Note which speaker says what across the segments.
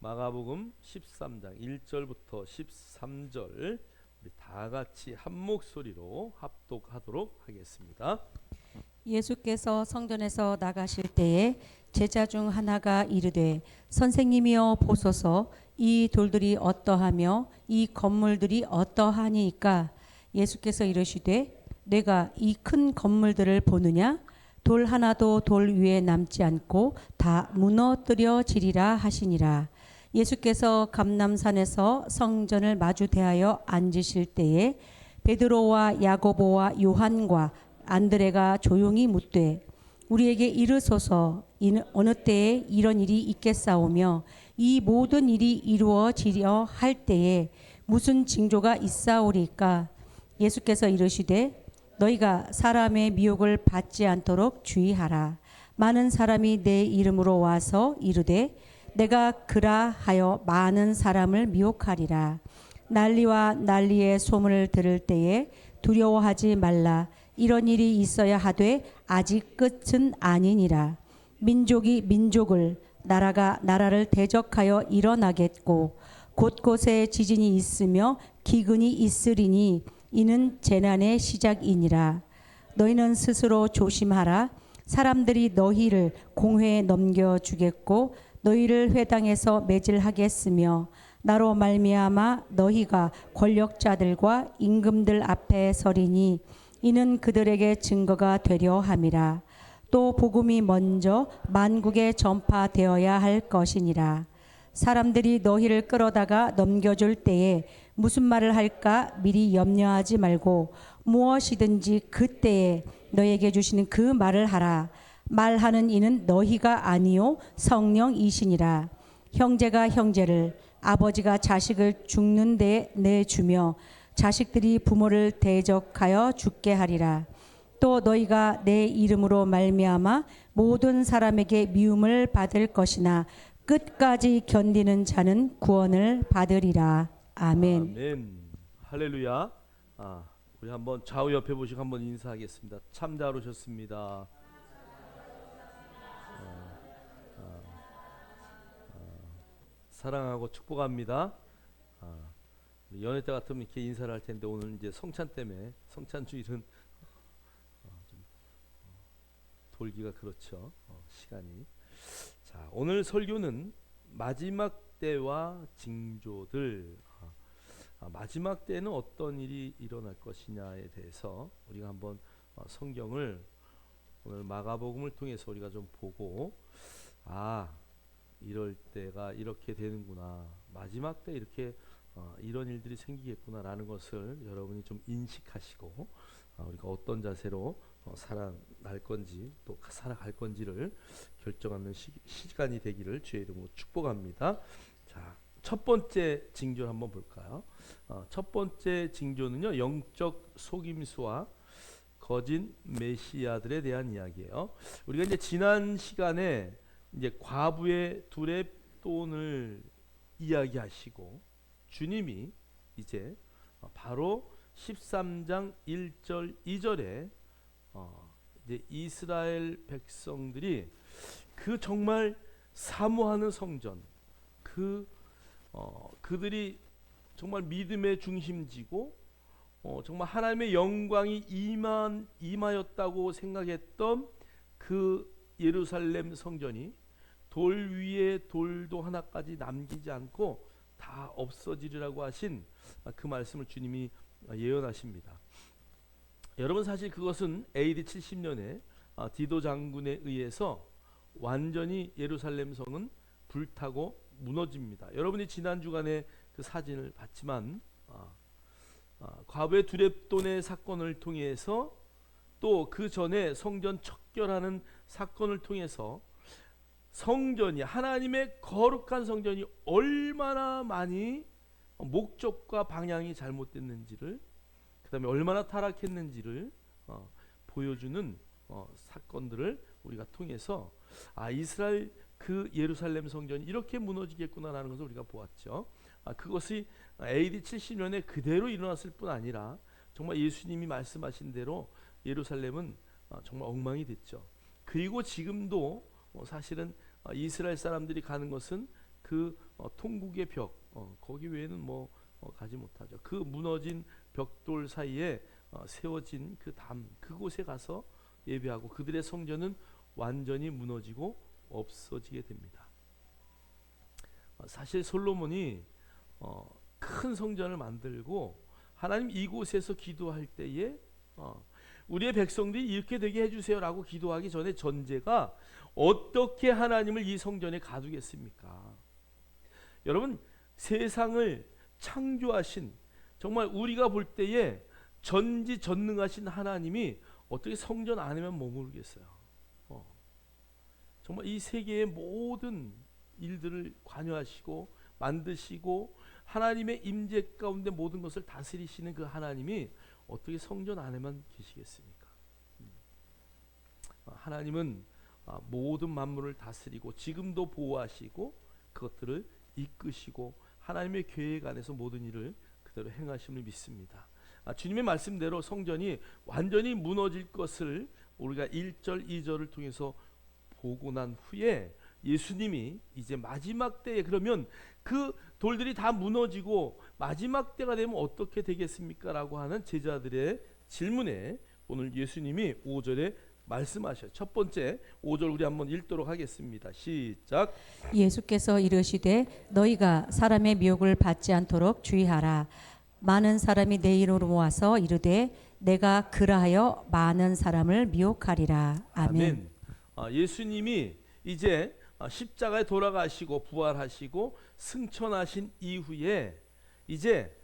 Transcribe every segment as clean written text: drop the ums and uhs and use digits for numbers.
Speaker 1: 마가복음 13장 1절부터 13절 우리 다 같이 한 목소리로 합독하도록 하겠습니다.
Speaker 2: 예수께서 성전에서 나가실 때에 제자 중 하나가 이르되 선생님이여 보소서 이 돌들이 어떠하며 이 건물들이 어떠하니이까. 예수께서 이르시되 내가 이 큰 건물들을 보느냐? 돌 하나도 돌 위에 남지 않고 다 무너뜨려지리라 하시니라. 예수께서 감람산에서 성전을 마주 대하여 앉으실 때에 베드로와 야고보와 요한과 안드레가 조용히 묻되 우리에게 이르소서 어느 때에 이런 일이 있겠사오며 이 모든 일이 이루어지려 할 때에 무슨 징조가 있사오리까. 예수께서 이르시되 너희가 사람의 미혹을 받지 않도록 주의하라. 많은 사람이 내 이름으로 와서 이르되 내가 그라 하여 많은 사람을 미혹하리라. 난리와 난리의 소문을 들을 때에 두려워하지 말라. 이런 일이 있어야 하되 아직 끝은 아니니라. 민족이 민족을 나라가 나라를 대적하여 일어나겠고 곳곳에 지진이 있으며 기근이 있으리니 이는 재난의 시작이니라. 너희는 스스로 조심하라. 사람들이 너희를 공회에 넘겨주겠고 너희를 회당에서 매질하겠으며 나로 말미암아 너희가 권력자들과 임금들 앞에 서리니 이는 그들에게 증거가 되려 함이라. 또 복음이 먼저 만국에 전파되어야 할 것이니라. 사람들이 너희를 끌어다가 넘겨줄 때에 무슨 말을 할까 미리 염려하지 말고 무엇이든지 그때에 너희에게 주시는 그 말을 하라. 말하는 이는 너희가 아니요 성령이시니라. 형제가 형제를 아버지가 자식을 죽는 데 내주며 자식들이 부모를 대적하여 죽게 하리라. 또 너희가 내 이름으로 말미암아 모든 사람에게 미움을 받을 것이나 끝까지 견디는 자는 구원을 받으리라. 아멘.
Speaker 1: 아멘. 할렐루야. 우리 한번 좌우 옆에 보시고 한번 인사하겠습니다. 참 잘 오셨습니다. 사랑하고 축복합니다. 연애 때 같으면 이렇게 인사를 할 텐데 오늘 이제 성찬 때문에 성찬 주일은 좀 돌기가 그렇죠. 시간이. 자, 오늘 설교는 마지막 때와 징조들. 마지막 때는 어떤 일이 일어날 것이냐에 대해서 우리가 한번 성경을 오늘 마가복음을 통해서 우리가 좀 보고 이럴 때가 이렇게 되는구나. 마지막 때 이렇게 이런 일들이 생기겠구나라는 것을 여러분이 좀 인식하시고 우리가 어떤 자세로 살아날 건지 또 살아갈 건지를 결정하는 시간이 되기를 주의 이름으로 축복합니다. 자, 첫 번째 징조를 한번 볼까요? 첫 번째 징조는요, 영적 속임수와 거짓 메시아들에 대한 이야기예요. 우리가 이제 지난 시간에 이제 과부의 두렙돈을 이야기하시고 주님이 이제 바로 13장 1절 2절에 이제 이스라엘 백성들이 그 정말 사모하는 성전, 그들이 정말 믿음의 중심지고 정말 하나님의 영광이 임하였다고 생각했던 그 예루살렘 성전이 돌 위에 돌도 하나까지 남기지 않고 다 없어지리라고 하신 그 말씀을 주님이 예언하십니다. 여러분, 사실 그것은 AD 70년에 디도 장군에 의해서 완전히 예루살렘 성은 불타고 무너집니다. 여러분이 지난 주간에 그 사진을 봤지만 과부의 두렙돈의 사건을 통해서 또 그 전에 성전 척결하는 사건을 통해서 성전이, 하나님의 거룩한 성전이 얼마나 많이 목적과 방향이 잘못됐는지를, 그 다음에 얼마나 타락했는지를 보여주는 사건들을 우리가 통해서 이스라엘 그 예루살렘 성전이 이렇게 무너지겠구나라는 것을 우리가 보았죠. 그것이 AD 70년에 그대로 일어났을 뿐 아니라 정말 예수님이 말씀하신 대로 예루살렘은 정말 엉망이 됐죠. 그리고 지금도 사실은 이스라엘 사람들이 가는 것은 그 통곡의 벽, 거기 외에는 뭐 가지 못하죠. 그 무너진 벽돌 사이에 세워진 그 담, 그곳에 가서 예배하고 그들의 성전은 완전히 무너지고 없어지게 됩니다. 사실 솔로몬이 큰 성전을 만들고 하나님 이곳에서 기도할 때에 우리의 백성들이 이렇게 되게 해주세요라고 기도하기 전에 전제가 어떻게 하나님을 이 성전에 가두겠습니까? 여러분, 세상을 창조하신 정말 우리가 볼 때에 전지전능하신 하나님이 어떻게 성전 안에만 머무르겠어요? 정말 이 세계의 모든 일들을 관여하시고 만드시고 하나님의 임재 가운데 모든 것을 다스리시는 그 하나님이 어떻게 성전 안에만 계시겠습니까? 하나님은 모든 만물을 다스리고 지금도 보호하시고 그것들을 이끄시고 하나님의 계획 안에서 모든 일을 그대로 행하심을 믿습니다. 주님의 말씀대로 성전이 완전히 무너질 것을 우리가 1절 2절을 통해서 보고 난 후에 예수님이 이제 마지막 때에 그러면 그 돌들이 다 무너지고 마지막 때가 되면 어떻게 되겠습니까? 라고 하는 제자들의 질문에 오늘 예수님이 5절에 말씀하셔요. 첫 번째 5절 우리 한번 읽도록 하겠습니다. 시작.
Speaker 2: 예수께서 이르시되 너희가 사람의 미혹을 받지 않도록 주의하라. 많은 사람이 내 이름으로 모아서 이르되 내가 그라하여 많은 사람을 미혹하리라. 아멘.
Speaker 1: 예수님이 이제 십자가에 돌아가시고 부활하시고 승천하신 이후에 이제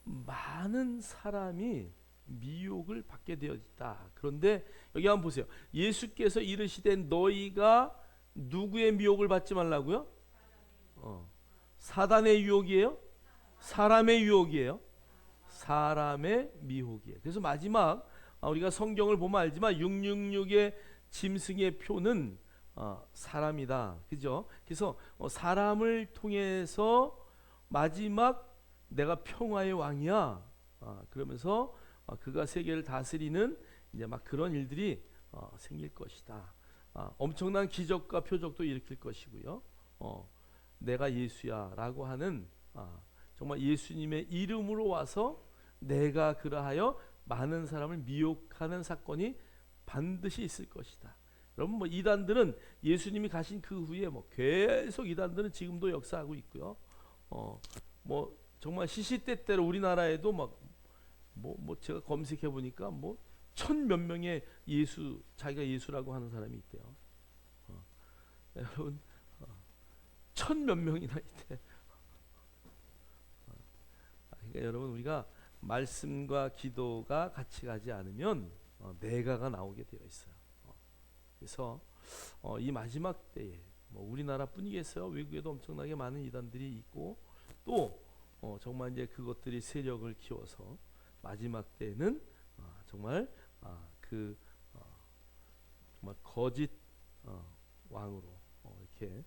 Speaker 1: 많은 사람이 미혹을 받게 되어 있다. 그런데 여기 한번 보세요. 예수께서 이르시되 너희가 누구의 미혹을 받지 말라고요? 사단의 유혹이에요? 사람의 유혹이에요? 사람의 미혹이에요. 그래서 마지막 우리가 성경을 보면 알지만 666의 짐승의 표는 사람이다. 그죠? 그래서 사람을 통해서 마지막 내가 평화의 왕이야. 그러면서 그가 세계를 다스리는 이제 막 그런 일들이 생길 것이다. 엄청난 기적과 표적도 일으킬 것이고요. 내가 예수야라고 하는 정말 예수님의 이름으로 와서 내가 그러하여 많은 사람을 미혹하는 사건이 반드시 있을 것이다. 여러분 뭐 이단들은 예수님이 가신 그 후에 뭐 계속 이단들은 지금도 역사하고 있고요. 뭐 정말 시시때때로 우리나라에도 막 뭐 제가 검색해 보니까 뭐 1000몇 명의 예수 자기가 예수라고 하는 사람이 있대요. 여러분 1000몇 명이나 있대. 그러니까 여러분 우리가 말씀과 기도가 같이 가지 않으면 내가가 나오게 되어 있어요. 그래서 이 마지막 때에 뭐 우리나라뿐이겠어요. 외국에도 엄청나게 많은 이단들이 있고 또 정말 이제 그것들이 세력을 키워서 마지막 때에는 정말 정말 거짓 왕으로 이렇게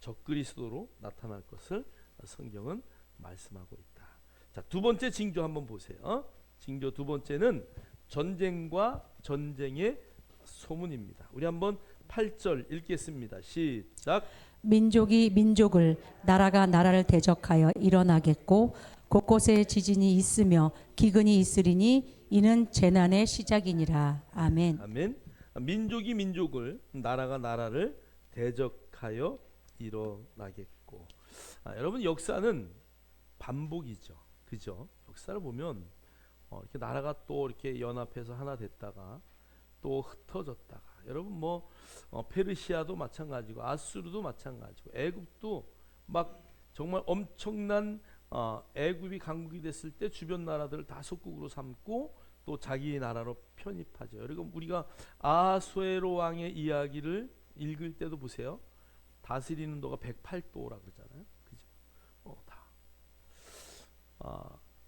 Speaker 1: 적그리스도로 나타날 것을 성경은 말씀하고 있다. 자, 두 번째 징조 한번 보세요. 징조 두 번째는 전쟁과 전쟁의 소문입니다. 우리 한번 8절 읽겠습니다. 시작.
Speaker 2: 민족이 민족을 나라가 나라를 대적하여 일어나겠고 곳곳에 지진이 있으며 기근이 있으리니 이는 재난의 시작이니라. 아멘.
Speaker 1: 아멘. 민족이 민족을 나라가 나라를 대적하여 일어나겠고. 여러분 역사는 반복이죠. 그죠? 역사를 보면 이렇게 나라가 또 이렇게 연합해서 하나 됐다가 또 흩어졌다가 여러분 뭐 페르시아도 마찬가지고 아수르도 마찬가지고 애굽도 막 정말 엄청난 애굽이 강국이 됐을 때 주변 나라들을 다 속국으로 삼고 또 자기 나라로 편입하죠. 여러분 우리가 아수에로 왕의 이야기를 읽을 때도 보세요. 다스리는 도가 108도라 그러잖아요. 그죠?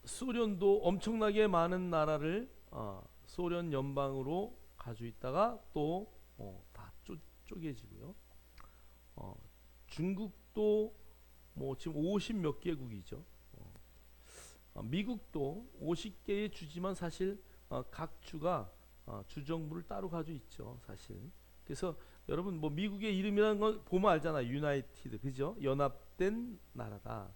Speaker 1: 소련도 엄청나게 많은 나라를 소련 연방으로 가지고 있다가 또 다 쪼개지고요. 중국도 뭐 지금 50 몇 개국이죠. 미국도 50개의 주지만 사실 각 주가 주정부를 따로 가지고 있죠. 사실. 그래서 여러분 뭐 미국의 이름이라는 건 보면 알잖아요. 유나이티드, 그죠? 연합 마지막된 나라다.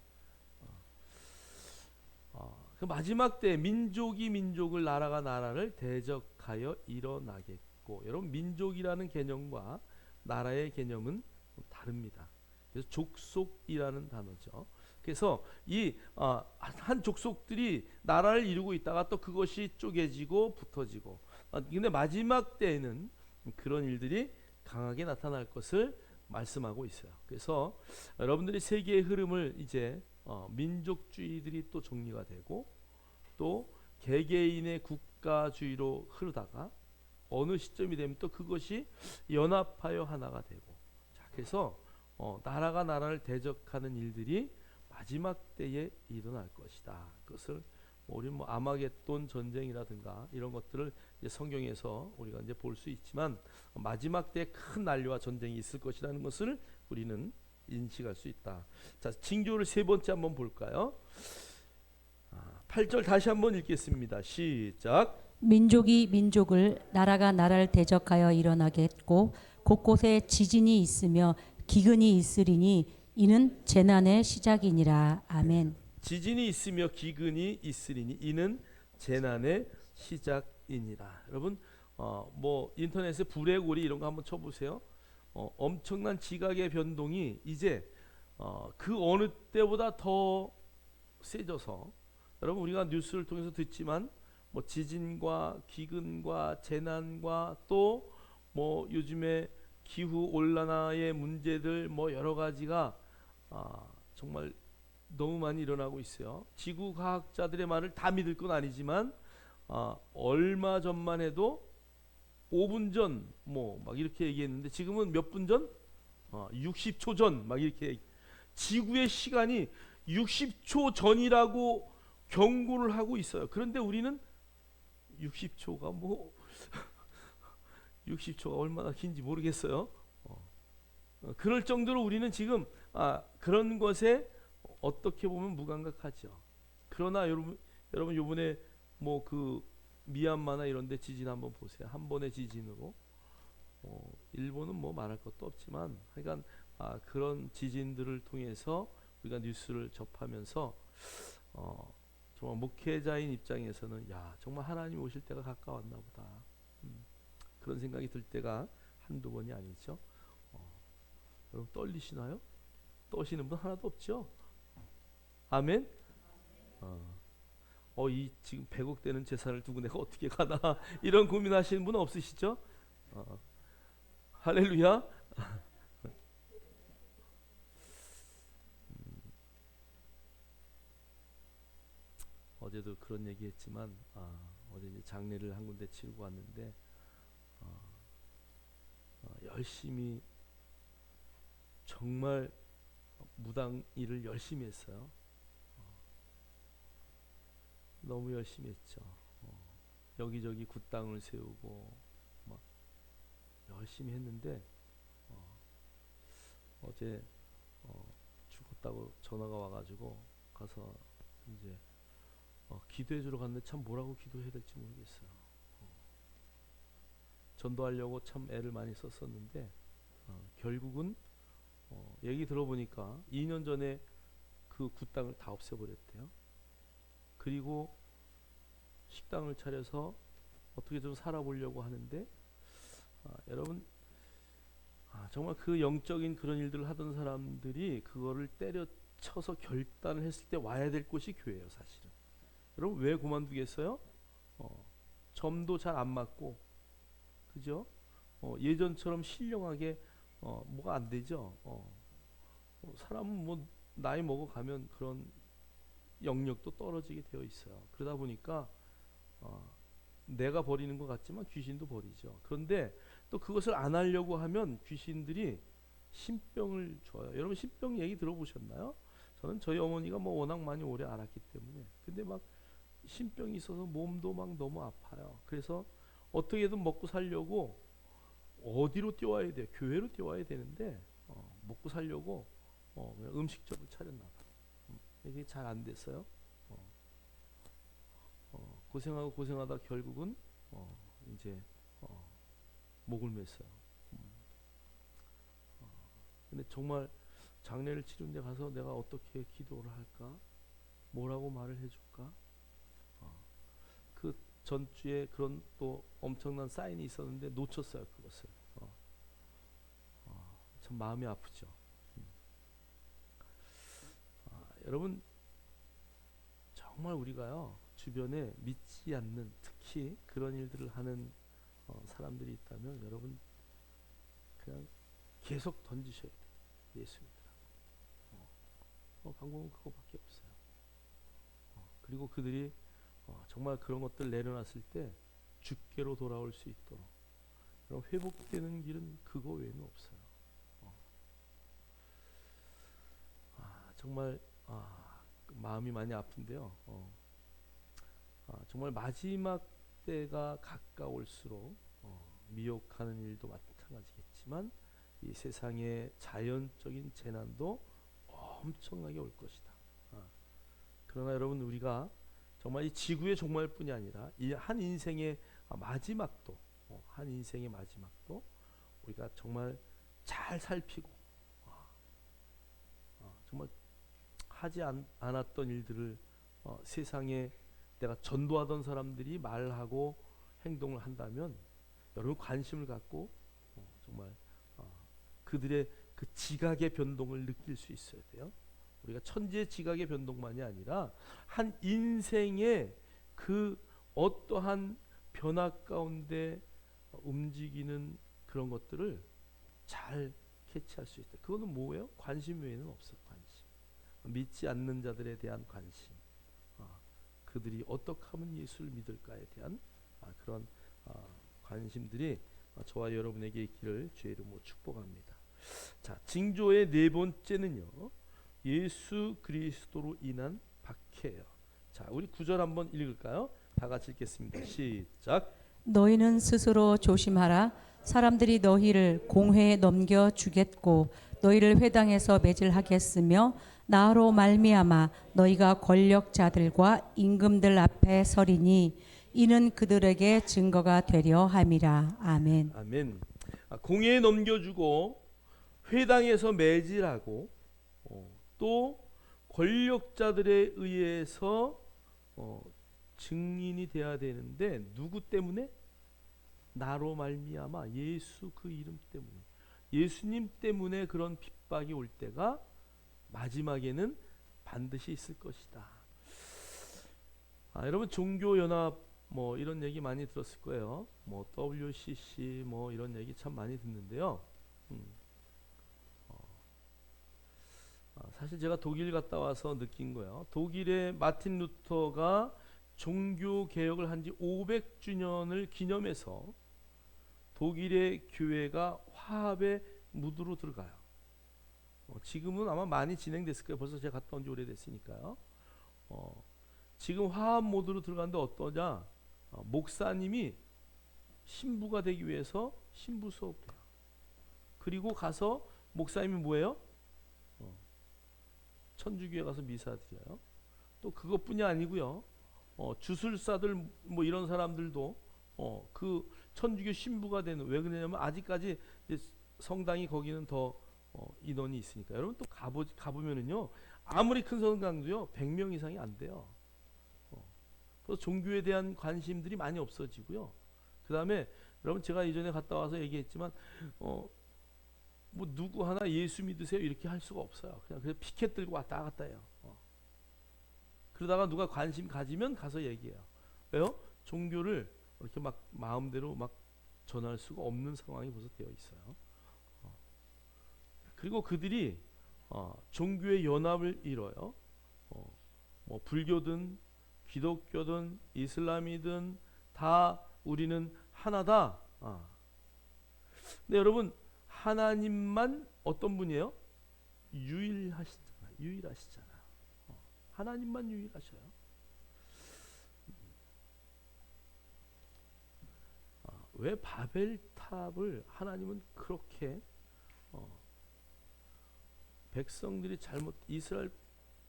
Speaker 1: 그 마지막 때 민족이 민족을, 나라가 나라를 대적하여 일어나겠고, 여러분 민족이라는 개념과 나라의 개념은 다릅니다. 그래서 족속이라는 단어죠. 그래서 이 한 족속들이 나라를 이루고 있다가 또 그것이 쪼개지고 붙어지고, 근데 마지막 때에는 그런 일들이 강하게 나타날 것을 말씀하고 있어요. 그래서 여러분들이 세계의 흐름을 이제 민족주의들이 또 정리가 되고, 또 개개인의 국가주의로 흐르다가 어느 시점이 되면 또 그것이 연합하여 하나가 되고, 자, 그래서 나라가 나라를 대적하는 일들이 마지막 때에 일어날 것이다. 그것을 우리 아마겟돈 전쟁이라든가 이런 것들을 이제 성경에서 우리가 이제 볼 수 있지만, 마지막 때에 큰 난리와 전쟁이 있을 것이라는 것을 우리는 인식할 수 있다. 자, 징조를 세 번째 한번 볼까요? 8절 다시 한번 읽겠습니다. 시작.
Speaker 2: 민족이 민족을, 나라가 나라를 대적하여 일어나겠고 곳곳에 지진이 있으며 기근이 있으리니 이는 재난의 시작이니라. 아멘.
Speaker 1: 지진이 있으며 기근이 있으리니 이는 재난의 시작이니라. 여러분 뭐 인터넷에 불의 고리 이런 거 한번 쳐보세요. 엄청난 지각의 변동이 이제 그 어느 때보다 더 세져서, 여러분 우리가 뉴스를 통해서 듣지만 뭐 지진과 기근과 재난과 또 뭐 요즘에 기후 온난화의 문제들 뭐 여러 가지가 정말 너무 많이 일어나고 있어요. 지구 과학자들의 말을 다 믿을 건 아니지만 얼마 전만 해도 5분 전 뭐 막 이렇게 얘기했는데 지금은 몇 분 전? 60초 전 막 이렇게, 지구의 시간이 60초 전이라고 경고를 하고 있어요. 그런데 우리는 60초가 뭐 60초가 얼마나 긴지 모르겠어요. 그럴 정도로 우리는 지금 그런 것에 어떻게 보면 무감각하죠. 그러나 여러분 요번에 뭐 그 미얀마나 이런 데 지진 한번 보세요. 한 번의 지진으로 일본은 뭐 말할 것도 없지만 하여간 그런 지진들을 통해서 우리가 뉴스를 접하면서 정말 목회자인 입장에서는 야, 정말 하나님 오실 때가 가까웠나 보다. 그런 생각이 들 때가 한두 번이 아니죠. 여러분 떨리시나요? 떠시는 분 하나도 없죠? 아멘? 이 지금 100억 되는 재산을 두고 내가 어떻게 가나 이런 고민하시는 분 없으시죠? 할렐루야. 어제도 그런 얘기했지만 어제 이제 장례를 한 군데 치르고 왔는데 열심히 정말 무당 일을 열심히 했어요. 너무 열심히 했죠. 여기저기 굿당을 세우고 막 열심히 했는데 어제 죽었다고 전화가 와가지고 가서 이제 기도해주러 갔는데 참 뭐라고 기도해야 될지 모르겠어요. 전도하려고 참 애를 많이 썼었는데 결국은 얘기 들어보니까 2년 전에 그 굿당을 다 없애버렸대요. 그리고 식당을 차려서 어떻게 좀 살아보려고 하는데 여러분 정말 그 영적인 그런 일들을 하던 사람들이 그거를 때려쳐서 결단을 했을 때 와야 될 곳이 교회예요, 사실은. 여러분 왜 그만두겠어요? 점도 잘 안 맞고, 그죠? 예전처럼 신령하게 뭐가 안 되죠. 사람은 뭐 나이 먹어가면 그런 영역도 떨어지게 되어 있어요. 그러다 보니까 내가 버리는 것 같지만 귀신도 버리죠. 그런데 또 그것을 안 하려고 하면 귀신들이 신병을 줘요. 여러분 신병 얘기 들어보셨나요? 저는 저희 어머니가 뭐 워낙 많이 오래 알았기 때문에, 근데 막 신병이 있어서 몸도 막 너무 아파요. 그래서 어떻게든 먹고 살려고 어디로 뛰어와야 돼요? 교회로 뛰어와야 되는데 먹고 살려고 그냥 음식점을 차렸나 봐요. 이게 잘 안 됐어요. 고생하고 고생하다 결국은 이제 목을 맸어요. 근데 정말 장례를 치른 데 가서 내가 어떻게 기도를 할까? 뭐라고 말을 해줄까? 그 전주에 그런 또 엄청난 사인이 있었는데 놓쳤어요 그것을. 참 마음이 아프죠. 여러분 정말 우리가요 주변에 믿지 않는 특히 그런 일들을 하는 사람들이 있다면 여러분 그냥 계속 던지셔야 돼요. 예수 믿으라고. 방법은 그거밖에 없어요. 그리고 그들이 정말 그런 것들 내려놨을 때 주께로 돌아올 수 있도록 그럼 회복되는 길은 그거 외에는 없어요. 정말 마음이 많이 아픈데요. 정말 마지막 때가 가까울수록 미혹하는 일도 마찬가지겠지만 이 세상의 자연적인 재난도 엄청나게 올 것이다. 그러나 여러분 우리가 정말 이 지구의 종말뿐이 아니라 이 한 인생의 마지막도 한 인생의 마지막도 우리가 정말 잘 살피고 정말 하지 않았던 일들을 세상에 내가 전도하던 사람들이 말하고 행동을 한다면 여러분 관심을 갖고 정말 그들의 그 지각의 변동을 느낄 수 있어야 돼요. 우리가 천지의 지각의 변동만이 아니라 한 인생의 그 어떠한 변화 가운데 움직이는 그런 것들을 잘 캐치할 수 있다. 그거는 뭐예요? 관심 외에는 없어요. 관심. 믿지 않는 자들에 대한 관심. 그들이 어떻게 하면 예수를 믿을까에 대한 그런 관심들이 저와 여러분에게 있기를 주의 이름으로 축복합니다. 자, 징조의 네 번째는요. 예수 그리스도로 인한 박해예요. 자, 우리 9절 한번 읽을까요? 다 같이 읽겠습니다. 시작.
Speaker 2: 너희는 스스로 조심하라. 사람들이 너희를 공회에 넘겨 주겠고 너희를 회당에서 매질하겠으며 나로 말미암아 너희가 권력자들과 임금들 앞에 서리니 이는 그들에게 증거가 되려 함이라. 아멘.
Speaker 1: 아멘. 공회에 넘겨주고 회당에서 매질하고 또 권력자들에 의해서 증인이 돼야 되는데 누구 때문에? 나로 말미암아 예수 그 이름 때문에 예수님 때문에 그런 핍박이 올 때가 마지막에는 반드시 있을 것이다. 여러분 종교연합 뭐 이런 얘기 많이 들었을 거예요. 뭐 WCC 뭐 이런 얘기 참 많이 듣는데요. 사실 제가 독일 갔다 와서 느낀 거예요. 독일의 마틴 루터가 종교 개혁을 한 지 500주년을 기념해서 독일의 교회가 화합의 무드로 들어가요. 지금은 아마 많이 진행됐을 거예요. 벌써 제가 갔다 온 지 오래됐으니까요. 지금 화합 모드로 들어가는데 어떠냐? 목사님이 신부가 되기 위해서 신부 수업을 해요. 그리고 가서 목사님이 뭐예요? 천주교에 가서 미사 드려요. 또 그것뿐이 아니고요. 주술사들 뭐 이런 사람들도 그 천주교 신부가 되는 왜 그러냐면 아직까지 성당이 거기는 더 인원이 있으니까. 여러분 또 가보면은요 아무리 큰 성당도요 100명 이상이 안 돼요. 그래서 종교에 대한 관심들이 많이 없어지고요. 그 다음에 여러분 제가 이전에 갔다 와서 얘기했지만 뭐 누구 하나 예수 믿으세요 이렇게 할 수가 없어요. 그냥 그래서 피켓 들고 왔다 갔다 해요. 그러다가 누가 관심 가지면 가서 얘기해요. 왜요? 종교를 이렇게 막 마음대로 막 전할 수가 없는 상황이 벌써 되어 있어요. 그리고 그들이 종교의 연합을 이뤄요. 뭐 불교든 기독교든 이슬람이든 다 우리는 하나다. 근데 여러분 하나님만 어떤 분이에요? 유일하시잖아요. 하나님만 유일하셔요. 왜 바벨탑을 하나님은 그렇게 백성들이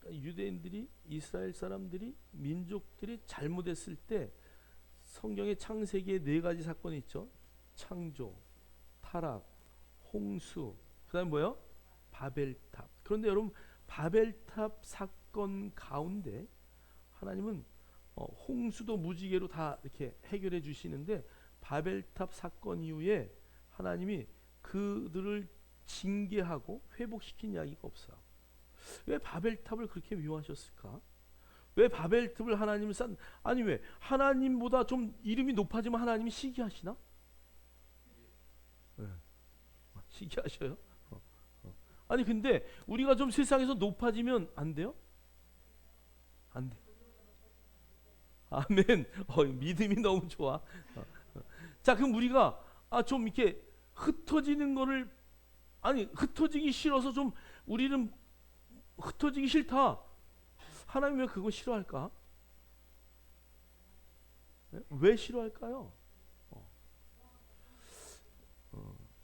Speaker 1: 유대인들이 이스라엘 사람들이 민족들이 잘못했을 때 성경의 창세기에 4가지 사건이 있죠. 창조, 타락, 홍수, 그다음 뭐요? 바벨탑. 그런데 여러분 바벨탑 사건 가운데 하나님은 홍수도 무지개로 다 이렇게 해결해 주시는데 바벨탑 사건 이후에 하나님이 그들을 징계하고 회복시킨 이야기가 없어요. 왜 바벨탑을 그렇게 미워하셨을까? 왜 바벨탑을 하나님을 아니 왜 하나님보다 좀 이름이 높아지면 하나님이 시기하시나? 네. 시기하셔요? 아니 근데 우리가 좀 세상에서 높아지면 안 돼요? 안 돼. 아멘. 믿음이 너무 좋아. 자, 그럼 우리가 좀 이렇게 흩어지는 거를 흩어지기 싫어서 좀 우리는 흩어지기 싫다. 하나님 왜 그거 싫어할까? 왜 싫어할까요?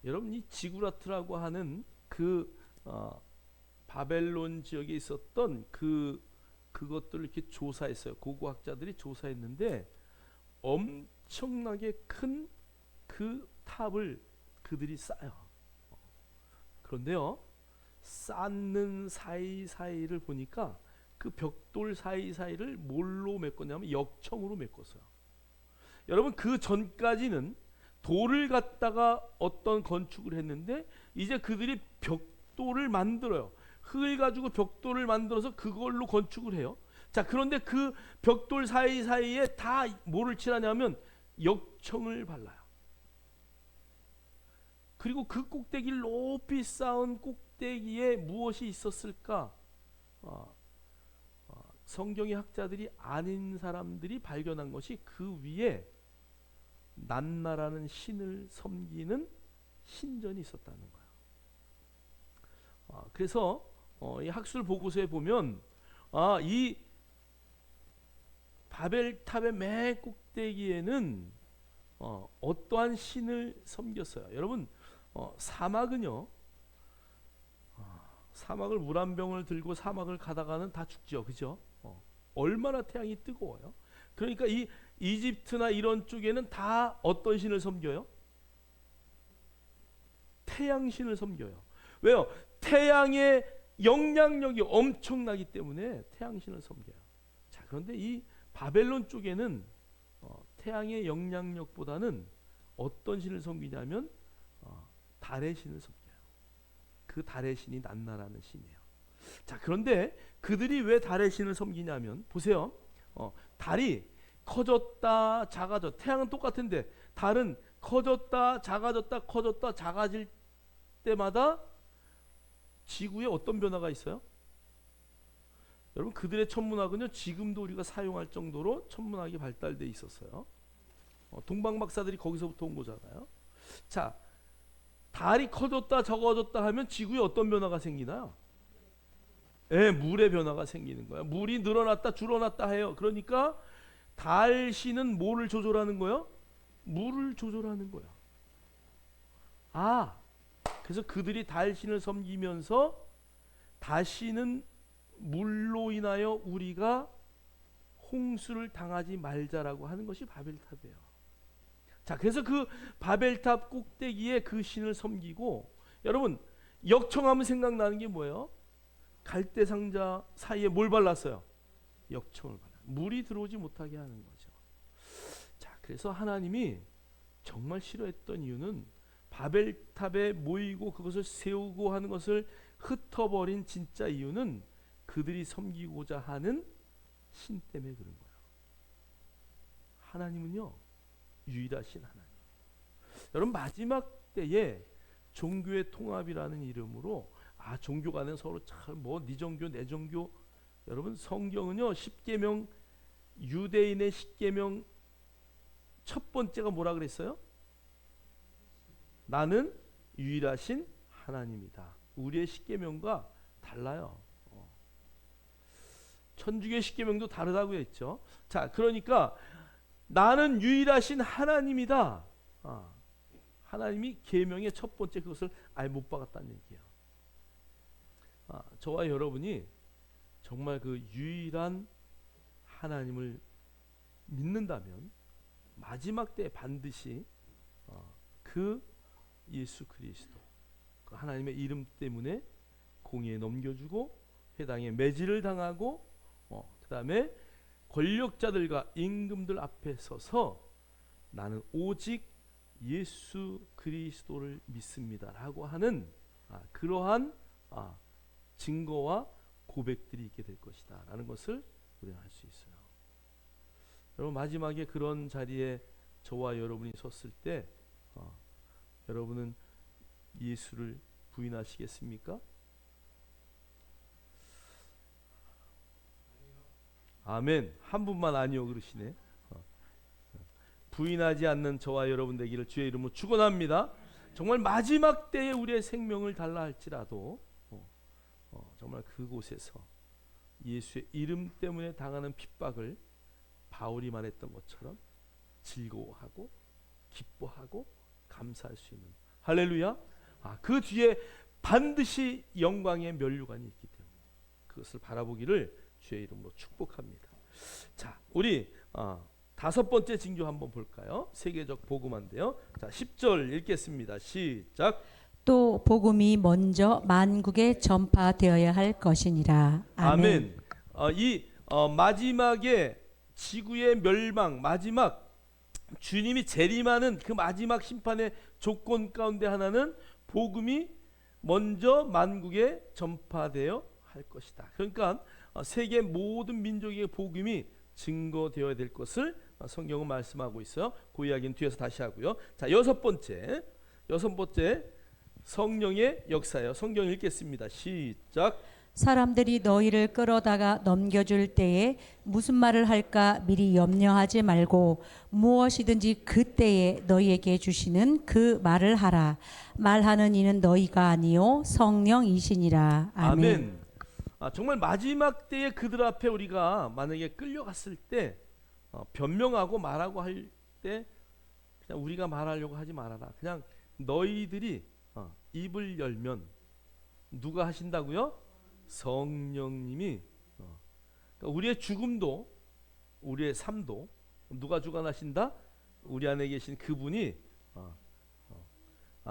Speaker 1: 여러분 이 지구라트라고 하는 그 바벨론 지역에 있었던 그것들을 이렇게 조사했어요. 고고학자들이 조사했는데 엄청나게 큰 그 탑을 그들이 쌓아요. 그런데요, 쌓는 사이사이를 보니까 그 벽돌 사이사이를 뭘로 메꿨냐면 역청으로 메꿨어요. 여러분 그 전까지는 돌을 갖다가 어떤 건축을 했는데 이제 그들이 벽돌을 만들어요. 흙을 가지고 벽돌을 만들어서 그걸로 건축을 해요. 자, 그런데 그 벽돌 사이사이에 다 뭐를 칠하냐면 역청을 발라요. 그리고 그 꼭대기를 높이 쌓은 꼭대기에 무엇이 있었을까? 성경의 학자들이 아닌 사람들이 발견한 것이 그 위에 난나라는 신을 섬기는 신전이 있었다는 거예요. 그래서 이 학술 보고서에 보면 이 바벨탑의 맨 꼭대기에는 어떠한 신을 섬겼어요. 여러분 사막은요, 사막을 물 한 병을 들고 사막을 가다가는 다 죽죠, 그죠? 얼마나 태양이 뜨거워요. 그러니까 이 이집트나 이런 쪽에는 다 어떤 신을 섬겨요? 태양신을 섬겨요. 왜요? 태양의 영향력이 엄청나기 때문에 태양신을 섬겨요. 자, 그런데 이 바벨론 쪽에는 태양의 영향력보다는 어떤 신을 섬기냐면 달의 신을 섬겨요. 그 달의 신이 난나라는 신이에요. 자, 그런데 그들이 왜 달의 신을 섬기냐면 보세요. 달이 커졌다 작아졌다. 태양은 똑같은데 달은 커졌다 작아졌다 커졌다 작아질 때마다 지구에 어떤 변화가 있어요? 여러분 그들의 천문학은요 지금도 우리가 사용할 정도로 천문학이 발달돼 있었어요. 동방 박사들이 거기서부터 온 거잖아요. 자, 달이 커졌다 적어졌다 하면 지구에 어떤 변화가 생기나요? 물의 변화가 생기는 거야. 물이 늘어났다 줄어났다 해요. 그러니까 달신은 뭐를 조절하는 거예요? 물을 조절하는 거야. 그래서 그들이 달신을 섬기면서 다시는 물로 인하여 우리가 홍수를 당하지 말자라고 하는 것이 바벨탑이에요. 자, 그래서 그 바벨탑 꼭대기에 그 신을 섬기고, 여러분 역청하면 생각나는 게 뭐예요? 갈대상자 사이에 뭘 발랐어요? 역청을 발라. 물이 들어오지 못하게 하는 거죠. 자, 그래서 하나님이 정말 싫어했던 이유는 바벨탑에 모이고 그것을 세우고 하는 것을 흩어버린 진짜 이유는 그들이 섬기고자 하는 신 때문에 그런 거예요. 하나님은요 유일하신 하나님. 여러분 마지막 때에 종교의 통합이라는 이름으로 종교 간에 서로 참 네 종교 내 종교. 여러분 성경은요 10계명, 유대인의 10계명 첫 번째가 뭐라 그랬어요? 나는 유일하신 하나님이다. 우리의 10계명과 달라요. 천주교의 10계명도 다르다고 했죠. 자, 그러니까 나는 유일하신 하나님이다. 하나님이 계명의 첫 번째 그것을 아예 못 박았다는 얘기예요. 저와 여러분이 정말 그 유일한 하나님을 믿는다면 마지막 때에 반드시 그 예수 그리스도 그 하나님의 이름 때문에 공의에 넘겨주고 회당에 매질을 당하고 그 다음에 권력자들과 임금들 앞에 서서 나는 오직 예수 그리스도를 믿습니다라고 하는 그러한 증거와 고백들이 있게 될 것이다 라는 것을 우리는 알 수 있어요. 여러분, 마지막에 그런 자리에 저와 여러분이 섰을 때 여러분은 예수를 부인하시겠습니까? 아멘. 한 분만 아니요 그러시네. 부인하지 않는 저와 여러분 되기를 주의 이름으로 축원합니다. 정말 마지막 때에 우리의 생명을 달라 할지라도 정말 그곳에서 예수의 이름 때문에 당하는 핍박을 바울이 말했던 것처럼 즐거워하고 기뻐하고 감사할 수 있는, 할렐루야. 그 뒤에 반드시 영광의 면류관이 있기 때문에 그것을 바라보기를 주의 이름으로 축복합니다. 자, 우리 다섯 번째 징조 한번 볼까요? 세계적 복음화인데요. 자, 10절 읽겠습니다. 시작.
Speaker 2: 또 복음이 먼저 만국에 전파되어야 할 것이니라. 아멘.
Speaker 1: 이 마지막에 지구의 멸망, 마지막 주님이 재림하는 그 마지막 심판의 조건 가운데 하나는 복음이 먼저 만국에 전파되어 할 것이다. 그러니까 세계 모든 민족의 복음이 증거되어야 될 것을 성경은 말씀하고 있어요. 그 이야기는 뒤에서 다시 하고요. 자, 여섯 번째 성령의 역사예요. 성경 읽겠습니다. 시작.
Speaker 2: 사람들이 너희를 끌어다가 넘겨줄 때에 무슨 말을 할까 미리 염려하지 말고 무엇이든지 그때에 너희에게 주시는 그 말을 하라. 말하는 이는 너희가 아니요 성령이시니라. 아멘.
Speaker 1: 정말 마지막 때에 그들 앞에 우리가 만약에 끌려갔을 때 변명하고 말하고 할 때 그냥 우리가 말하려고 하지 말아라. 그냥 너희들이 입을 열면 누가 하신다고요? 성령님이. 그러니까 우리의 죽음도 우리의 삶도 누가 주관하신다? 우리 안에 계신 그분이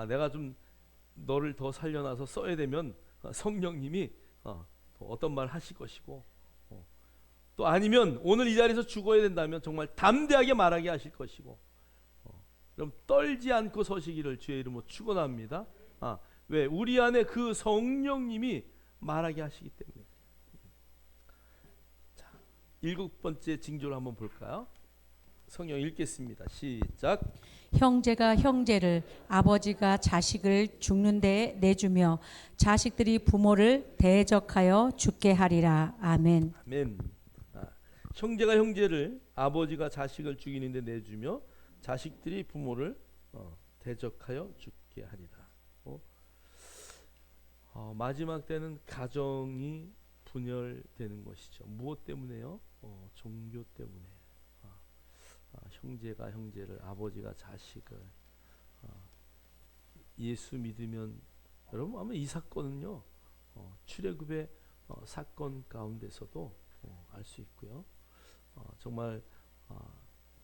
Speaker 1: 내가 좀 너를 더 살려놔서 써야 되면 성령님이 어떤 말 하실 것이고, 또 아니면 오늘 이 자리에서 죽어야 된다면 정말 담대하게 말하게 하실 것이고, 그럼 떨지 않고 서시기를 주의 이름으로 축원합니다. 왜? 우리 안에 그 성령님이 말하게 하시기 때문에. 자, 일곱 번째 징조를 한번 볼까요? 성경 읽겠습니다. 시작.
Speaker 2: 형제가 형제를, 아버지가 자식을 죽는 데에 내주며 자식들이 부모를 대적하여 죽게 하리라. 아멘.
Speaker 1: 아멘. 형제가 형제를, 아버지가 자식을 죽이는 데 내주며 자식들이 부모를 대적하여 죽게 하리라. 마지막 때는 가정이 분열되는 것이죠. 무엇 때문에요? 종교 때문에. 형제가 형제를, 아버지가 자식을. 예수 믿으면, 여러분 아마 이 사건은요 출애굽의 사건 가운데서도 알 수 있고요. 정말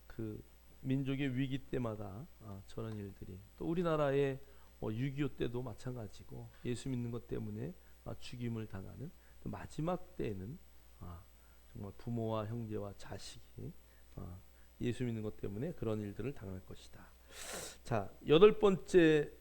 Speaker 1: 그 민족의 위기 때마다 저런 일들이, 또 우리나라의 6.25 때도 마찬가지고 예수 믿는 것 때문에 죽임을 당하는 마지막 때에는 정말 부모와 형제와 자식이 예수 믿는 것 때문에 그런 일들을 당할 것이다. 자, 여덟 번째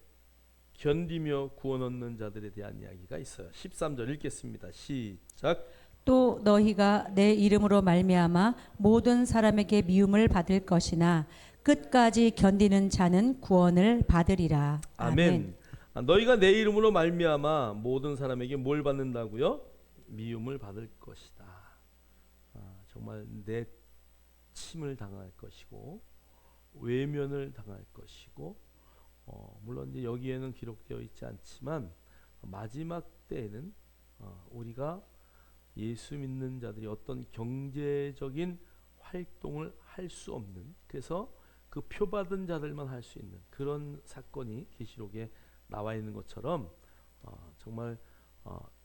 Speaker 1: 견디며 구원 얻는 자들에 대한 이야기가 있어요. 13절 읽겠습니다. 시작.
Speaker 2: 또 너희가 내 이름으로 말미암아 모든 사람에게 미움을 받을 것이나 끝까지 견디는 자는 구원을 받으리라.
Speaker 1: 아멘. 너희가 내 이름으로 말미암아 모든 사람에게 뭘 받는다고요? 미움을 받을 것이다. 정말 내침을 당할 것이고 외면을 당할 것이고, 물론 이제 여기에는 기록되어 있지 않지만 마지막 때에는 우리가 예수 믿는 자들이 어떤 경제적인 활동을 할 수 없는, 그래서 그 표받은 자들만 할 수 있는 그런 사건이 계시록에 나와 있는 것처럼 정말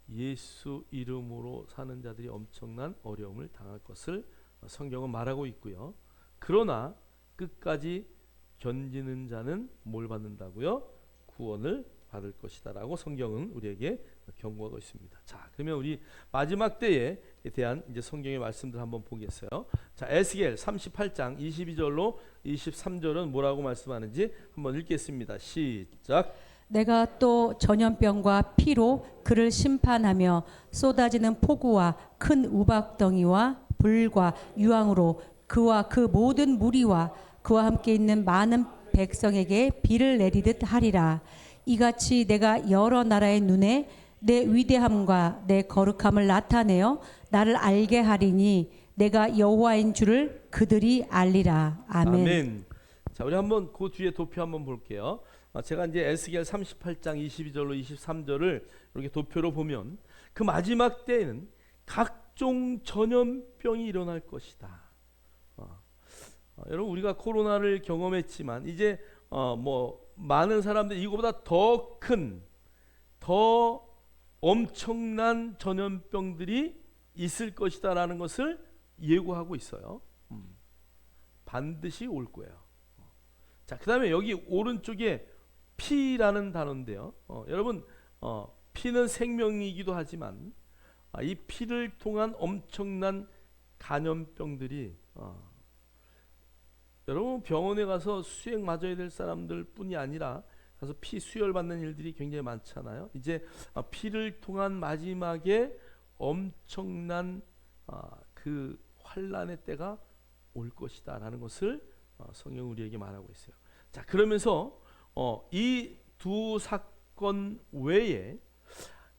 Speaker 1: 예수 이름으로 사는 자들이 엄청난 어려움을 당할 것을 성경은 말하고 있고요. 그러나 끝까지 견디는 자는 뭘 받는다고요? 구원을 받을 것이다라고 성경은 우리에게 경고하고 있습니다. 자, 그러면 우리 마지막 때에 대한 이제 성경의 말씀들 한번 보겠어요. 자, 에스겔 38장 22절로 23절은 뭐라고 말씀하는지 한번 읽겠습니다. 시작.
Speaker 2: 내가 또 전염병과 피로 그를 심판하며 쏟아지는 폭우와 큰 우박덩이와 불과 유황으로 그와 그 모든 무리와 그와 함께 있는 많은 백성에게 비를 내리듯 하리라. 이같이 내가 여러 나라의 눈에 내 위대함과 내 거룩함을 나타내어 나를 알게 하리니 내가 여호와인 줄을 그들이 알리라. 아멘.
Speaker 1: 아멘. 자, 우리 한번 그 뒤에 도표 한번 볼게요. 제가 이제 에스겔 38장 22절로 23절을 이렇게 도표로 보면 그 마지막 때에는 각종 전염병이 일어날 것이다. 여러분, 우리가 코로나를 경험했지만 이제 뭐 많은 사람들이 이거보다 더 큰, 더 엄청난 전염병들이 있을 것이다라는 것을 예고하고 있어요. 반드시 올 거예요. 자, 그다음에 여기 오른쪽에 피라는 단어인데요. 여러분, 피는 생명이기도 하지만 이 피를 통한 엄청난 감염병들이 여러분, 병원에 가서 수액 맞아야 될 사람들 뿐이 아니라 가서 피 수혈 받는 일들이 굉장히 많잖아요. 이제 피를 통한 마지막에 엄청난 그 환란의 때가 올 것이다라는 것을 성경 우리에게 말하고 있어요. 자, 그러면서 이 두 사건 외에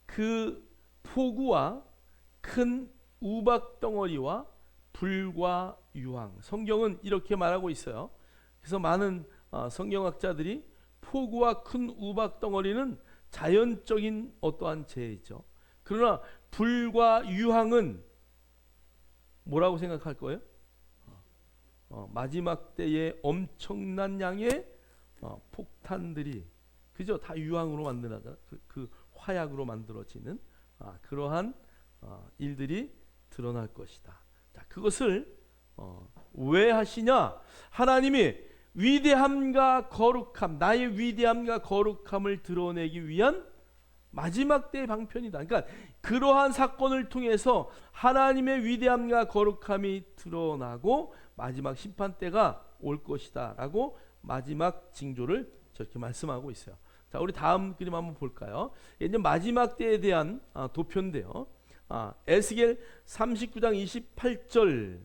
Speaker 1: 그 폭우와 큰 우박 덩어리와 불과 유황, 성경은 이렇게 말하고 있어요. 그래서 많은 성경학자들이 폭우와 큰 우박 덩어리는 자연적인 어떠한 재해이죠. 그러나 불과 유황은 뭐라고 생각할 거예요? 마지막 때에 엄청난 양의 폭탄들이, 그죠? 다 유황으로 만들어져, 그 화약으로 만들어지는 그러한 일들이 드러날 것이다. 자, 그것을 왜 하시냐? 하나님이 위대함과 거룩함, 나의 위대함과 거룩함을 드러내기 위한 마지막 때의 방편이다. 그러니까 그러한 사건을 통해서 하나님의 위대함과 거룩함이 드러나고 마지막 심판 때가 올 것이다 라고 마지막 징조를 저렇게 말씀하고 있어요. 자, 우리 다음 그림 한번 볼까요? 이제 마지막 때에 대한 도표인데요. 에스겔 39장 28절,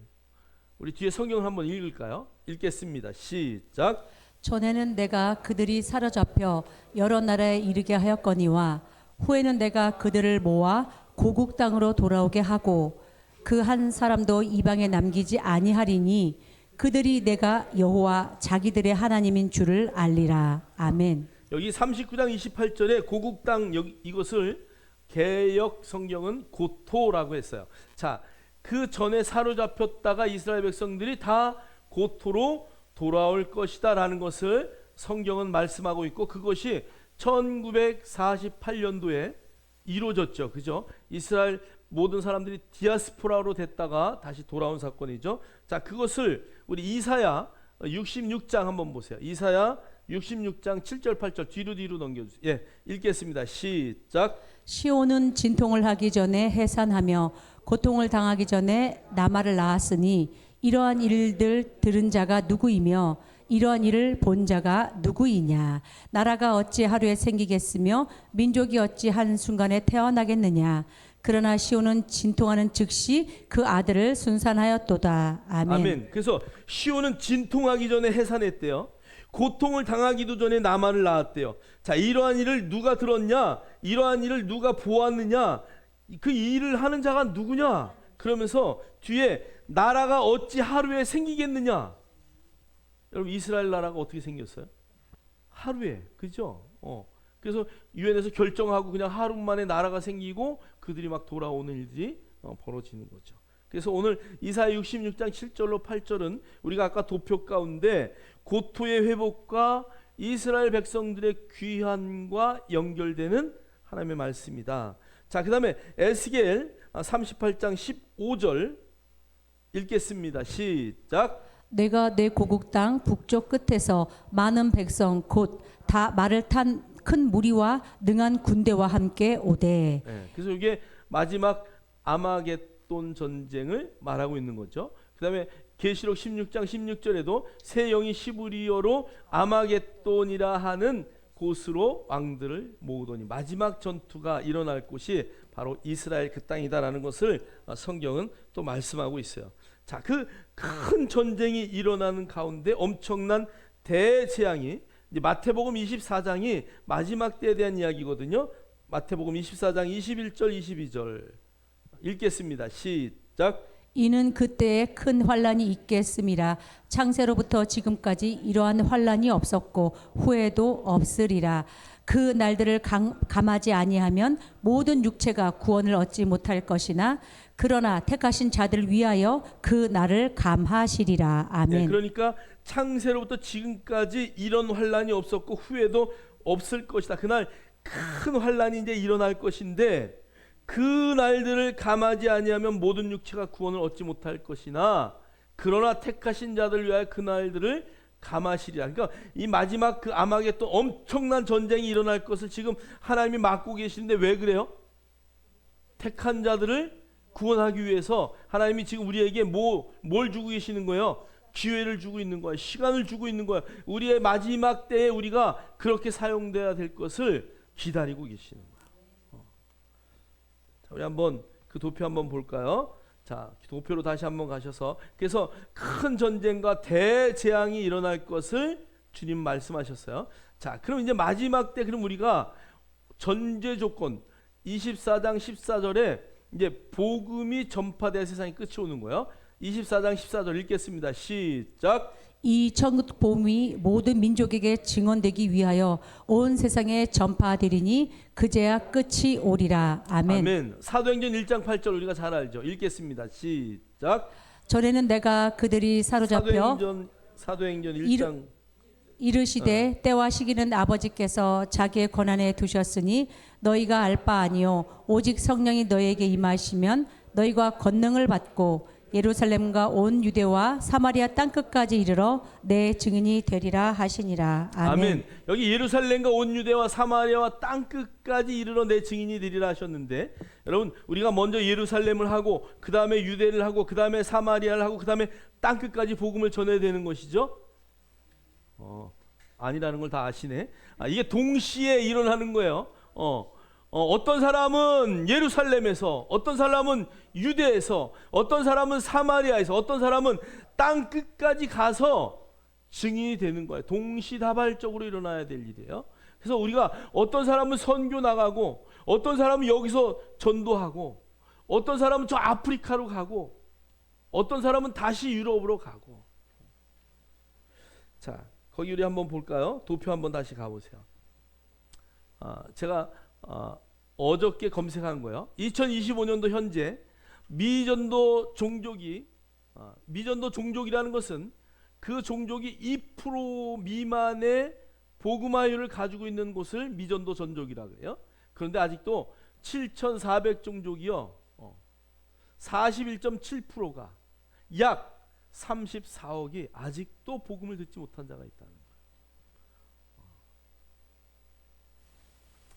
Speaker 1: 우리 뒤에 성경을 한번 읽을까요? 읽겠습니다. 시작.
Speaker 2: 전에는 내가 그들이 사로잡혀 여러 나라에 이르게 하였거니와 후에는 내가 그들을 모아 고국 땅으로 돌아오게 하고 그 한 사람도 이방에 남기지 아니하리니 그들이 내가 여호와 자기들의 하나님인 줄을 알리라. 아멘.
Speaker 1: 여기 39장 28절에 고국 땅, 이것을 개역 성경은 고토라고 했어요. 자, 그 전에 사로잡혔다가 이스라엘 백성들이 다 고토로 돌아올 것이다 라는 것을 성경은 말씀하고 있고, 그것이 1948년도에 이루어졌죠. 그죠? 이스라엘 모든 사람들이 디아스포라로 됐다가 다시 돌아온 사건이죠. 자, 그것을 우리 이사야 66장 한번 보세요. 이사야 66장 7절 8절 뒤로 넘겨주세요. 예, 읽겠습니다. 시작.
Speaker 2: 시온은 진통을 하기 전에 해산하며 고통을 당하기 전에 나말을 낳았으니 이러한 일들 들은 자가 누구이며 이러한 일을 본 자가 누구이냐? 나라가 어찌 하루에 생기겠으며 민족이 어찌 한순간에 태어나겠느냐? 그러나 시온은 진통하는 즉시 그 아들을 순산하였도다. 아멘.
Speaker 1: 아멘. 그래서 시온은 진통하기 전에 해산했대요. 고통을 당하기도 전에 나만을 낳았대요. 자, 이러한 일을 누가 들었냐? 이러한 일을 누가 보았느냐? 그 일을 하는 자가 누구냐? 그러면서 뒤에 나라가 어찌 하루에 생기겠느냐? 여러분, 이스라엘 나라가 어떻게 생겼어요? 하루에, 그죠? 그래서 유엔에서 결정하고 그냥 하루 만에 나라가 생기고 그들이 막 돌아오는 일들이 벌어지는 거죠. 그래서 오늘 이사야 66장 7절로 8절은 우리가 아까 도표 가운데 고토의 회복과 이스라엘 백성들의 귀환과 연결되는 하나님의 말씀이다. 자, 그 다음에 에스겔 38장 15절 읽겠습니다. 시작.
Speaker 2: 내가 내 고국 땅 북쪽 끝에서 많은 백성 곧 다 말을 탄 큰 무리와 능한 군대와 함께 오되.
Speaker 1: 예, 그래서 이게 마지막 아마겟돈 전쟁을 말하고 있는 거죠. 그다음에 계시록 16장 16절에도 새 영이 시브리어로 아마겟돈이라 하는 곳으로 왕들을 모으더니 마지막 전투가 일어날 곳이 바로 이스라엘 그 땅이다라는 것을 성경은 또 말씀하고 있어요. 자, 그 큰 전쟁이 일어나는 가운데 엄청난 대재앙이, 이제 마태복음 24장이 마지막 때에 대한 이야기거든요. 마태복음 24장 21절 22절 읽겠습니다. 시작.
Speaker 2: 이는 그때에 큰 환란이 있겠음이라. 창세로부터 지금까지 이러한 환란이 없었고 후에도 없으리라. 그 날들을 감하지 아니하면 모든 육체가 구원을 얻지 못할 것이나 그러나 택하신 자들 위하여 그 날을 감하시리라. 아멘.
Speaker 1: 네, 그러니까 창세로부터 지금까지 이런 환란이 없었고 후에도 없을 것이다. 그날 큰 환란이 이제 일어날 것인데 그 날들을 감하지 아니하면 모든 육체가 구원을 얻지 못할 것이나 그러나 택하신 자들 위하여 그 날들을 감하시리라. 그러니까 이 마지막 그 아마겟돈 엄청난 전쟁이 일어날 것을 지금 하나님이 막고 계시는데 왜 그래요? 택한 자들을 구원하기 위해서 하나님이 지금 우리에게 뭘 주고 계시는 거예요? 기회를 주고 있는 거예요. 시간을 주고 있는 거예요. 우리의 마지막 때에 우리가 그렇게 사용돼야 될 것을 기다리고 계시는 거예요. 자, 우리 한번 그 도표 한번 볼까요? 자, 도표로 다시 한번 가셔서, 그래서 큰 전쟁과 대재앙이 일어날 것을 주님 말씀하셨어요. 자, 그럼 이제 마지막 때 그럼 우리가 전제 조건 24장 14절에 이제 복음이 전파되어 세상이 끝이 오는 거예요. 24장 14절 읽겠습니다. 시작.
Speaker 2: 이 천국 복음이 모든 민족에게 증언되기 위하여 온 세상에 전파되리니 그제야 끝이 오리라. 아멘.
Speaker 1: 아멘. 사도행전 1장 8절 우리가 잘 알죠. 읽겠습니다. 시작.
Speaker 2: 전에는 내가 그들이 사로잡혀
Speaker 1: 사도행전 1장
Speaker 2: 이르시되 때와 시기는 아버지께서 자기의 권한에 두셨으니 너희가 알 바 아니요 오직 성령이 너희에게 임하시면 너희가 권능을 받고 예루살렘과 온 유대와 사마리아 땅끝까지 이르러 내 증인이 되리라 하시니라. 아멘.
Speaker 1: 아멘. 여기 예루살렘과 온 유대와 사마리아와 땅끝까지 이르러 내 증인이 되리라 하셨는데, 여러분 우리가 먼저 예루살렘을 하고 그 다음에 유대를 하고 그 다음에 사마리아를 하고 그 다음에 땅끝까지 복음을 전해야 되는 것이죠? 아니라는 걸 다 아시네. 이게 동시에 일어나는 거예요. 어떤 사람은 예루살렘에서, 어떤 사람은 유대에서, 어떤 사람은 사마리아에서, 어떤 사람은 땅 끝까지 가서 증인이 되는 거예요. 동시다발적으로 일어나야 될 일이에요. 그래서 우리가 어떤 사람은 선교 나가고, 어떤 사람은 여기서 전도하고, 어떤 사람은 저 아프리카로 가고, 어떤 사람은 다시 유럽으로 가고. 자, 거기 우리 한번 볼까요? 도표 한번 다시 가보세요. 제가 어저께 검색한 거예요. 2025년도 현재 미전도 종족이 미전도 종족이라는 것은 그 종족이 2% 미만의 복음화율을 가지고 있는 곳을 미전도 전족이라고 해요. 그런데 아직도 7,400종족이요. 41.7%가 약 34억이 아직도 복음을 듣지 못한 자가 있다는 거예요.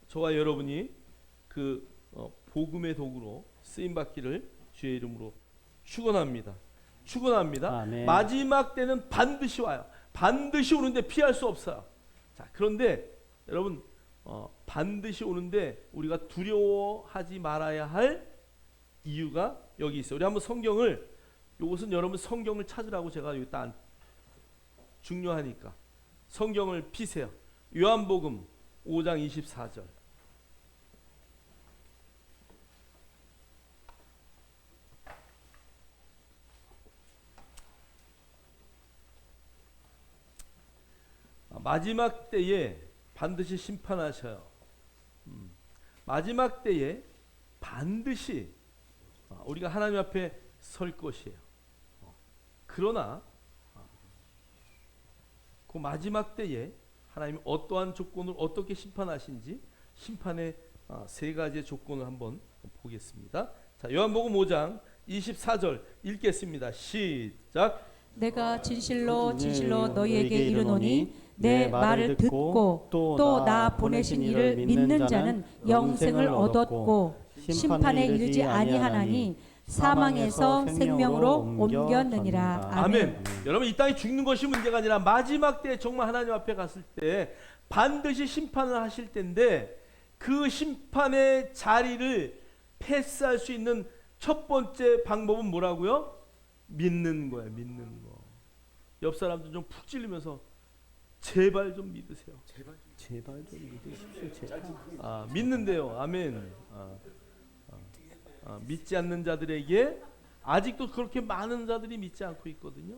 Speaker 1: 저와 여러분이 그 복음의 도구로 쓰임 받기를 주의 이름으로 축원합니다. 축원합니다.
Speaker 3: 아멘.
Speaker 1: 마지막 때는 반드시 와요. 반드시 오는데 피할 수 없어요. 자, 그런데 여러분 반드시 오는데 우리가 두려워하지 말아야 할 이유가 여기 있어요. 우리 한번 성경을, 이것은 여러분 성경을 찾으라고 제가 여기 딱 중요하니까 성경을 피세요. 요한복음 5장 24절. 마지막 때에 반드시 심판하셔요. 마지막 때에 반드시 우리가 하나님 앞에 설 것이에요. 그러나 그 마지막 때에 하나님이 어떠한 조건을 어떻게 심판하신지 심판의 세 가지의 조건을 한번 보겠습니다. 자, 요한복음 5장 24절 읽겠습니다. 시작.
Speaker 2: 내가 진실로 진실로 너희에게
Speaker 3: 너희에게
Speaker 2: 이르노니 내 말을 듣고 또 나 보내신 이를 믿는 자는 영생을 얻었고 심판에 이르지 아니하나니 사망에서 생명으로 옮겼느니라.
Speaker 1: 아멘. 여러분 이 땅에 죽는 것이 문제가 아니라 마지막 때에 정말 하나님 앞에 갔을 때 반드시 심판을 하실 텐데 그 심판의 자리를 패스할 수 있는 첫 번째 방법은 뭐라고요? 믿는 거예요. 믿는 거. 옆 사람도 좀 푹 찔리면서 제발 좀 믿으세요.
Speaker 3: 제발 좀 믿으십시오. 제발.
Speaker 1: 믿는데요. 아멘. 믿지 않는 자들에게 아직도 그렇게 많은 자들이 믿지 않고 있거든요.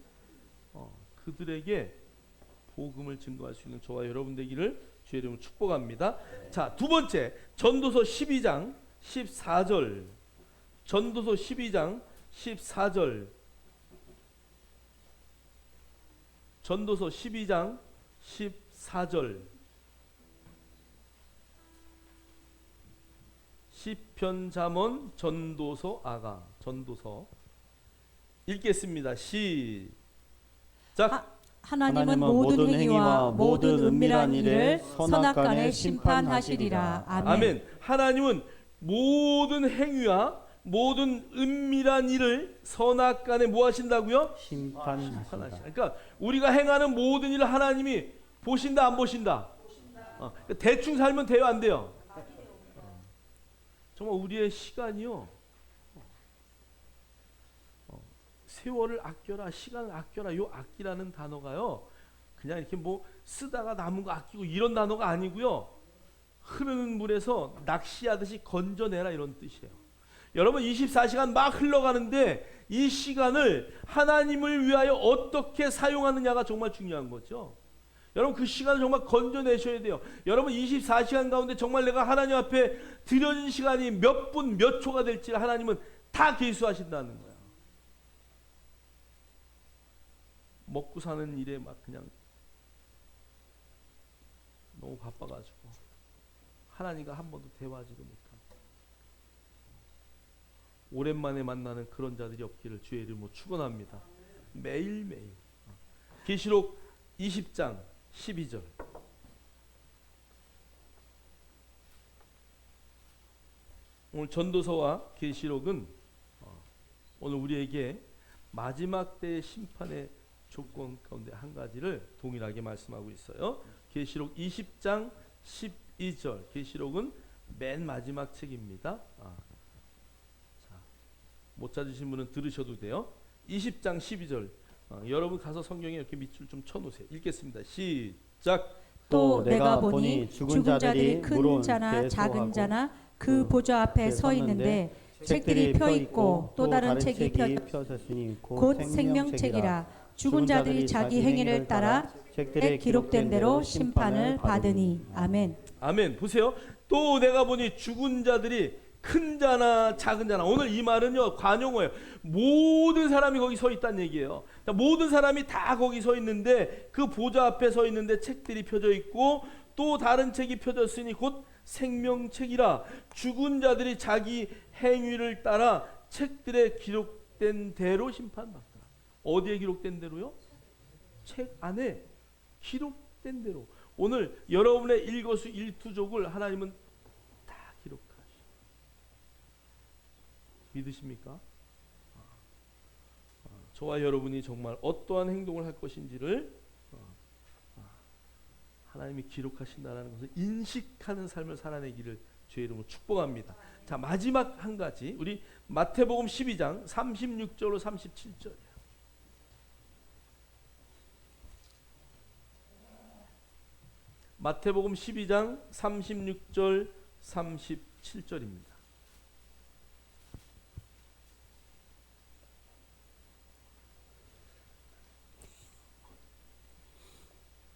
Speaker 1: 그들에게 복음을 증거할 수 있는 저와 여러분 되기를 주의 이름으로 축복합니다. 자, 두 번째 전도서 12장 14절. 전도서 12장 14절. 전도서 12장 14절. 시편 잠언 전도서 아가 전도서 읽겠습니다. 시작.
Speaker 2: 하나님은 모든 행위와 모든 은밀한 일을 선악간에 심판하시리라.
Speaker 1: 아멘. 하나님은 모든 행위와 모든 은밀한 일을 선악간에 뭐 하신다고요?
Speaker 3: 심판하신다.
Speaker 1: 그러니까 우리가 행하는 모든 일을 하나님이 보신다 안 보신다? 대충 살면 돼요 안 돼요? 정말 우리의 시간이요. 세월을 아껴라, 시간을 아껴라. 요 아끼라는 단어가요. 그냥 이렇게 뭐 쓰다가 남은 거 아끼고 이런 단어가 아니고요. 흐르는 물에서 낚시하듯이 건져내라 이런 뜻이에요. 여러분 24시간 막 흘러가는데 이 시간을 하나님을 위하여 어떻게 사용하느냐가 정말 중요한 거죠. 여러분 그 시간을 정말 건져내셔야 돼요. 여러분 24시간 가운데 정말 내가 하나님 앞에 드려진 시간이 몇 분, 몇 초가 될지 하나님은 다 계수하신다는 거예요. 먹고 사는 일에 막 그냥 너무 바빠가지고 하나님과 한 번도 대화하지도 못하고 오랜만에 만나는 그런 자들이 없기를 주의 이름으로 축원합니다. 매일매일. 계시록 20장 12절. 오늘 전도서와 계시록은 오늘 우리에게 마지막 때의 심판의 조건 가운데 한 가지를 동일하게 말씀하고 있어요. 계시록 20장 12절. 계시록은 맨 마지막 책입니다. 못 찾으신 분은 들으셔도 돼요. 20장 12절. 여러분 가서 성경에 이렇게 밑줄 좀 쳐놓으세요. 읽겠습니다. 시작.
Speaker 2: 또 내가 보니 죽은 자들이 큰 자나 작은 자나 그 보좌 앞에 서 있는데 책들이 펴 있고 또 다른 책이 펴졌으니 곧 생명책이라. 죽은 자들이 자기 행위를 따라 책들에 기록된 대로 심판을 받으니. 아멘.
Speaker 1: 아멘. 보세요. 또 내가 보니 죽은 자들이 큰 자나 작은 자나. 오늘 이 말은요 관용어예요. 모든 사람이 거기 서 있다는 얘기예요. 모든 사람이 다 거기 서 있는데 그 보좌 앞에 서 있는데 책들이 펴져 있고 또 다른 책이 펴졌으니 곧 생명책이라. 죽은 자들이 자기 행위를 따라 책들에 기록된 대로 심판받더라. 어디에 기록된 대로요? 책 안에 기록된 대로. 오늘 여러분의 일거수일투족을 하나님은 다 기록하시. 믿으십니까? 저와 여러분이 정말 어떠한 행동을 할 것인지를 하나님이 기록하신다는 것을 인식하는 삶을 살아내기를 주의 이름으로 축복합니다. 자, 마지막 한 가지. 우리 마태복음 12장 36절로 37절이에요. 마태복음 12장 36절 37절입니다.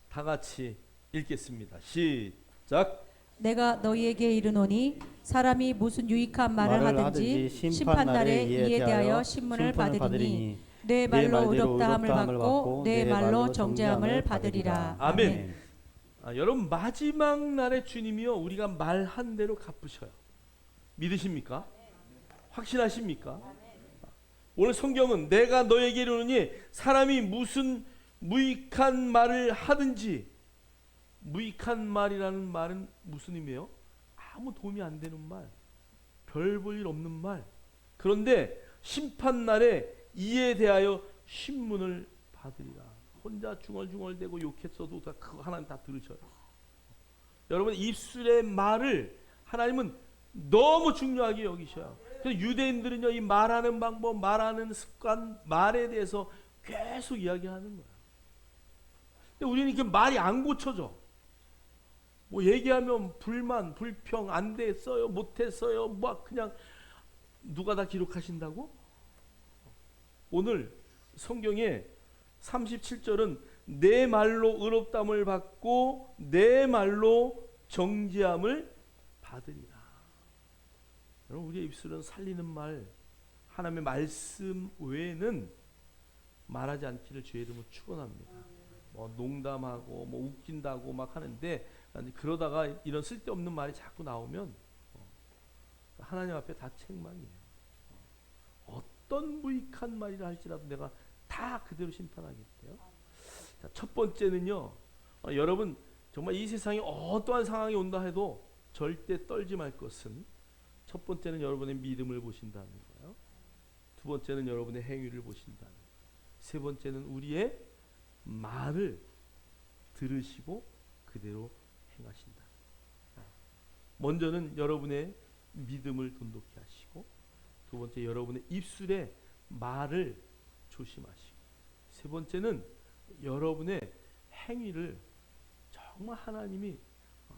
Speaker 1: 다 같이 읽겠습니다. 시작.
Speaker 2: 내가 너희에게 이르노니 사람이 무슨 유익한 말을 하든지 심판날에 이에 대하여 신문을 받으리니 내 말로 의롭다함을 받고 내 말로 정죄함을 받으리라.
Speaker 1: 아멘. 여러분 마지막 날에 주님이요 우리가 말한 대로 갚으셔요. 믿으십니까? 확신하십니까? 오늘 성경은 내가 너에게 이르노니 사람이 무슨 무익한 말을 하든지, 무익한 말이라는 말은 무슨 의미예요? 아무 도움이 안 되는 말, 별 볼 일 없는 말. 그런데 심판날에 이에 대하여 신문을 받으리라. 혼자 중얼중얼대고 욕했어도 그거 하나님 다 들으셔요. 여러분 입술의 말을 하나님은 너무 중요하게 여기셔요. 그래서 유대인들은요, 이 말하는 방법, 말하는 습관, 말에 대해서 계속 이야기하는 거예요. 근데 우리는 이렇게 말이 안 고쳐져. 뭐 얘기하면 불만, 불평, 안 됐어요, 못했어요, 막 그냥 누가 다 기록하신다고? 오늘 성경에 37절은 내 말로 의롭담을 받고 내 말로 정죄함을 받으리라. 여러분 우리의 입술은 살리는 말, 하나님의 말씀 외에는 말하지 않기를 주의 이름으로 축원합니다. 뭐 농담하고 뭐 웃긴다고 막 하는데 그러다가 이런 쓸데없는 말이 자꾸 나오면 하나님 앞에 다 책망이에요. 어떤 무익한 말이라 할지라도 내가 다 그대로 심판하겠대요. 자, 첫 번째는요, 여러분 정말 이 세상에 어떠한 상황이 온다 해도 절대 떨지 말 것은, 첫 번째는 여러분의 믿음을 보신다는 거예요. 두 번째는 여러분의 행위를 보신다는 거예요. 세 번째는 우리의 말을 들으시고 그대로 행하신다. 먼저는 여러분의 믿음을 돈독히 하시고, 두 번째 여러분의 입술의 말을 조심하시고, 세 번째는 여러분의 행위를 정말 하나님이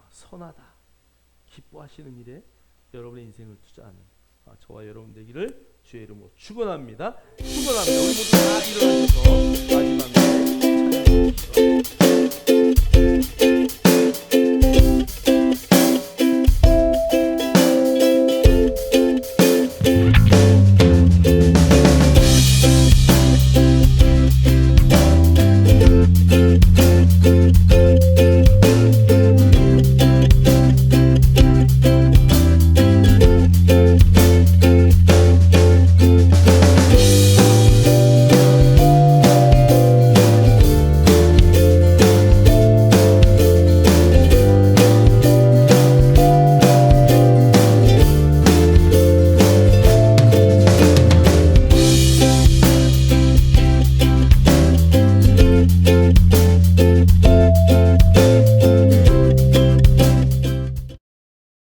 Speaker 1: 선하다, 기뻐하시는 일에 여러분의 인생을 투자하는 저와 여러분 되기를 주의 이름으로 축원합니다. 축원합니다. 우리 모두 다 일어나셔서 마지막에 찬양해 주시기 바랍니다.